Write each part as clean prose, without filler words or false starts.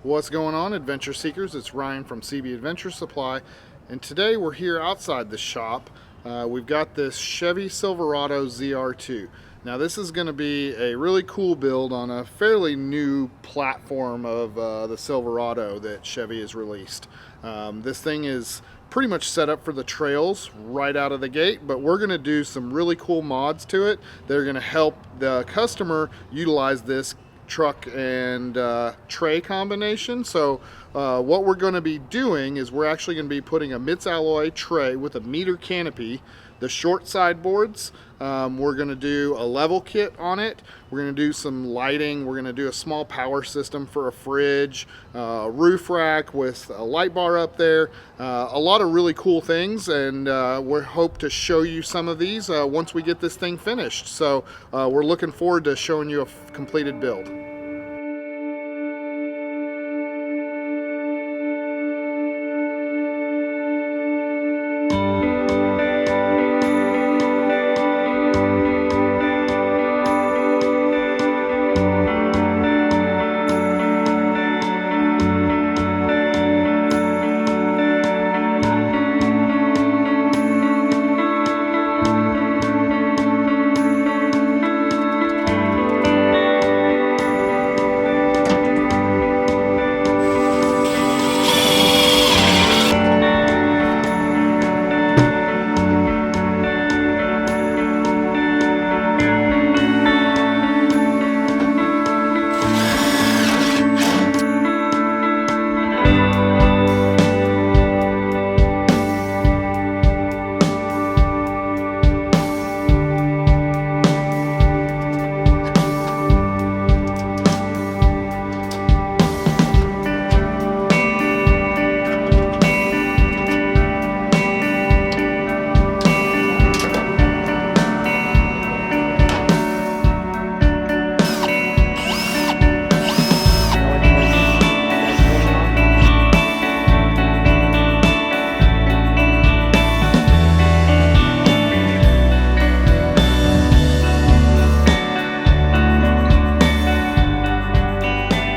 What's going on, adventure seekers? It's Ryan from CB Adventure Supply, and today we're here outside the shop. We've got this Chevy Silverado ZR2. Now this is going to be a really cool build on a fairly new platform of the Silverado that Chevy has released. This thing is pretty much set up for the trails right out of the gate, but we're going to do some really cool mods to it that are going to help the customer utilize this truck and tray combination. So what we're going to be doing is we're actually going to be putting a MITS alloy tray with a meter canopy, the short sideboards. We're going to do a level kit on it. We're going to do some lighting. We're going to do a small power system for a fridge, roof rack with a light bar up there, a lot of really cool things, and we hope to show you some of these once we get this thing finished. So we're looking forward to showing you a completed build.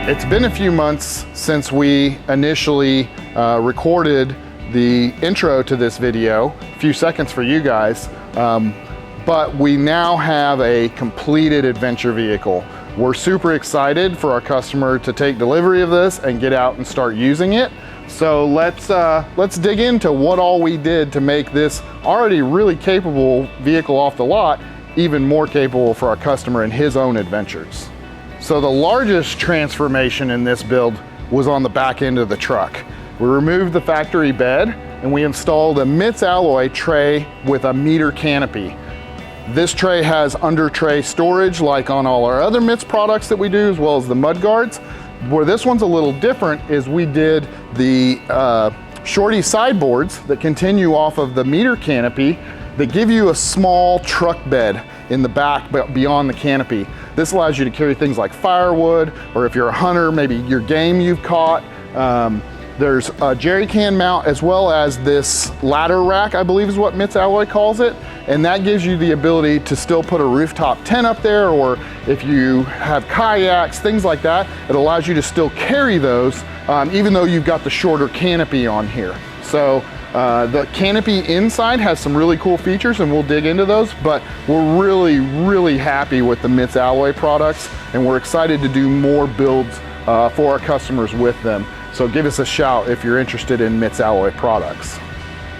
It's been a few months since we initially recorded the intro to this video, a few seconds for you guys, but we now have a completed adventure vehicle. We're super excited for our customer to take delivery of this and get out and start using it. So let's dig into what all we did to make this already really capable vehicle off the lot even more capable for our customer in his own adventures. So the largest transformation in this build was on the back end of the truck. We removed the factory bed and we installed a MITS alloy tray with a meter canopy. This tray has under tray storage like on all our other MITS products that we do, as well as the mud guards. Where this one's a little different is we did the shorty sideboards that continue off of the meter canopy that give you a small truck bed in the back but beyond the canopy. This allows you to carry things like firewood, or if you're a hunter, maybe your game you've caught. There's a jerry can mount, as well as this ladder rack, I believe is what MITS Alloy calls it. And that gives you the ability to still put a rooftop tent up there, or if you have kayaks, things like that, it allows you to still carry those, even though you've got the shorter canopy on here. So the canopy inside has some really cool features, and we'll dig into those, but we're really happy with the MITS Alloy products, and we're excited to do more builds for our customers with them. So give us a shout if you're interested in MITS Alloy products.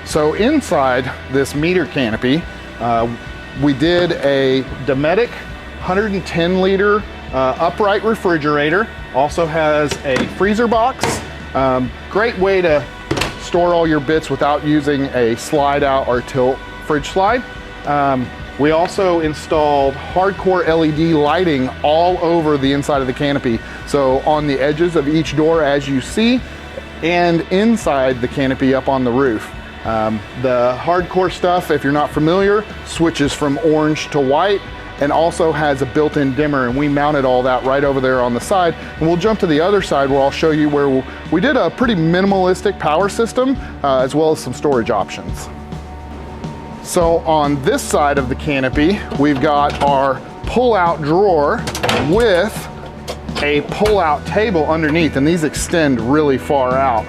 So inside this meter canopy, we did a Dometic 110 liter upright refrigerator. Also has a freezer box. Great way to store all your bits without using a slide out or tilt fridge slide. We also installed hardcore LED lighting all over the inside of the canopy. So on the edges of each door, as you see, and inside the canopy up on the roof. The hardcore stuff, if you're not familiar, switches from orange to white and also has a built-in dimmer, and we mounted all that right over there on the side. And we'll jump to the other side where I'll show you where we did a pretty minimalistic power system as well as some storage options. So on this side of the canopy, we've got our pull-out drawer with a pull-out table underneath, and these extend really far out.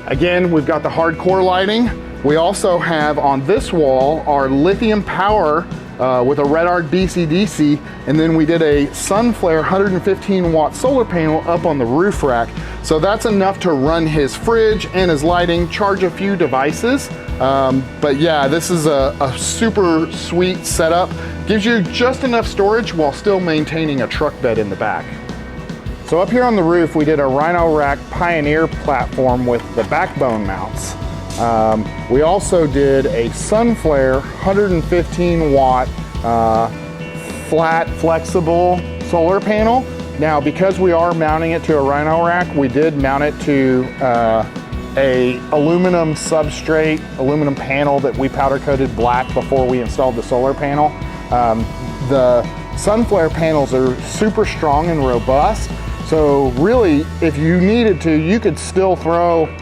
Again, we've got the hardcore lighting. We also have on this wall our lithium power with a red arc DC-DC, and then we did a Sunflare 115 watt solar panel up on the roof rack. So that's enough to run his fridge and his lighting, charge a few devices. But yeah, this is a super sweet setup. Gives you just enough storage while still maintaining a truck bed in the back. So up here on the roof, we did a Rhino Rack Pioneer platform with the backbone mounts. We also did a Sunflare 115 watt flat flexible solar panel. Now, because we are mounting it to a Rhino rack, we did mount it to a aluminum substrate, aluminum panel that we powder coated black before we installed the solar panel. The Sunflare panels are super strong and robust. So really, if you needed to, you could still throw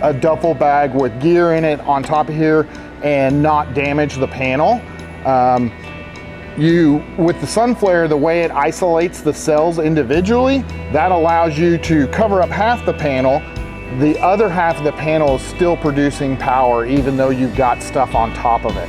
a duffel bag with gear in it on top of here and not damage the panel. With the Sunflare, the way it isolates the cells individually, that allows you to cover up half the panel. The other half of the panel is still producing power even though you've got stuff on top of it.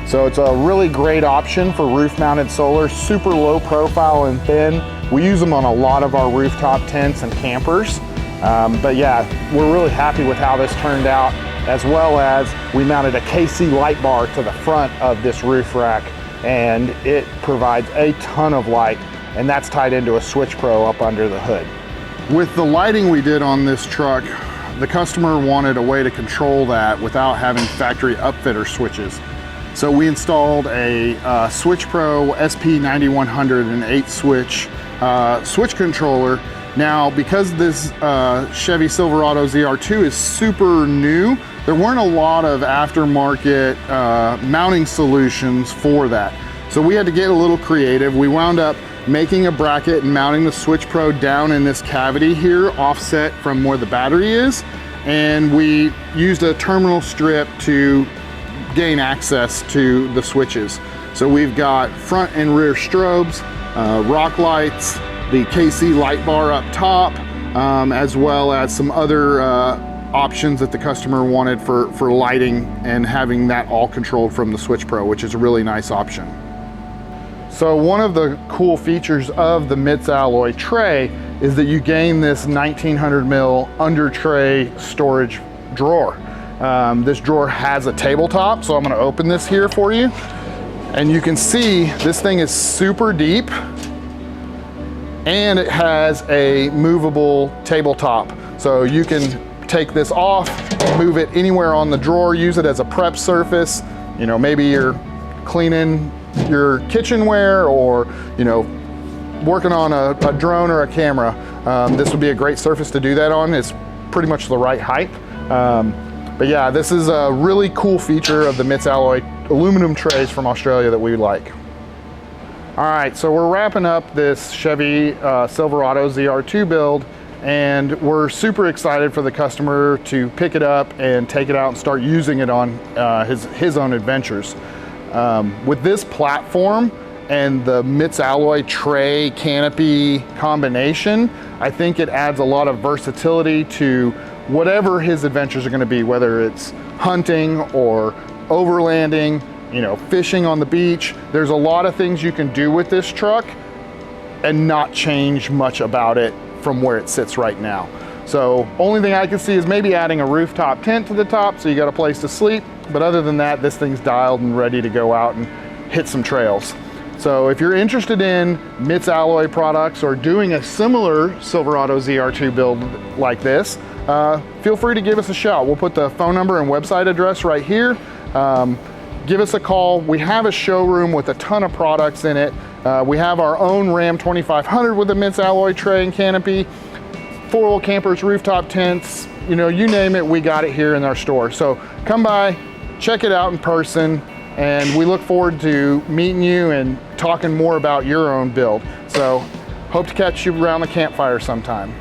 So it's a really great option for roof-mounted solar, super low profile and thin. We use them on a lot of our rooftop tents and campers. But yeah, we're really happy with how this turned out, as well as we mounted a KC light bar to the front of this roof rack, and it provides a ton of light, and that's tied into a Switch Pro up under the hood. With the lighting we did on this truck, the customer wanted a way to control that without having factory upfitter switches. So we installed a Switch Pro SP9100 and 8-switch switch controller. Now, because this Chevy Silverado ZR2 is super new, there weren't a lot of aftermarket mounting solutions for that. So we had to get a little creative. We wound up making a bracket and mounting the Switch Pro down in this cavity here, offset from where the battery is. And we used a terminal strip to gain access to the switches. So we've got front and rear strobes, rock lights, the KC light bar up top, as well as some other options that the customer wanted for lighting and having that all controlled from the Switch Pro, which is a really nice option. So one of the cool features of the MITS alloy tray is that you gain this 1900 mil under tray storage drawer. This drawer has a tabletop, so I'm gonna open this here for you. And you can see this thing is super deep, and it has a movable tabletop. So you can take this off, move it anywhere on the drawer, use it as a prep surface. You know, maybe you're cleaning your kitchenware, or, you know, working on a drone or a camera. This would be a great surface to do that on. It's pretty much the right height. But yeah, this is a really cool feature of the MITS alloy aluminum trays from Australia that we like. All right, so we're wrapping up this Chevy Silverado ZR2 build, and we're super excited for the customer to pick it up and take it out and start using it on his own adventures. With this platform and the MITS alloy tray canopy combination, I think it adds a lot of versatility to whatever his adventures are gonna be, whether it's hunting or overlanding, you know, fishing on the beach. There's a lot of things you can do with this truck and not change much about it from where it sits right now. So only thing I can see is maybe adding a rooftop tent to the top so you got a place to sleep. But other than that, this thing's dialed and ready to go out and hit some trails. So if you're interested in MITS alloy products or doing a similar Silverado ZR2 build like this, feel free to give us a shout. We'll put the phone number and website address right here. Give us a call. We have a showroom with a ton of products in it. We have our own Ram 2500 with a MITS alloy tray and canopy, 4-wheel campers, rooftop tents, you know, you name it, we got it here in our store. So come by, check it out in person, and we look forward to meeting you and talking more about your own build. So hope to catch you around the campfire sometime.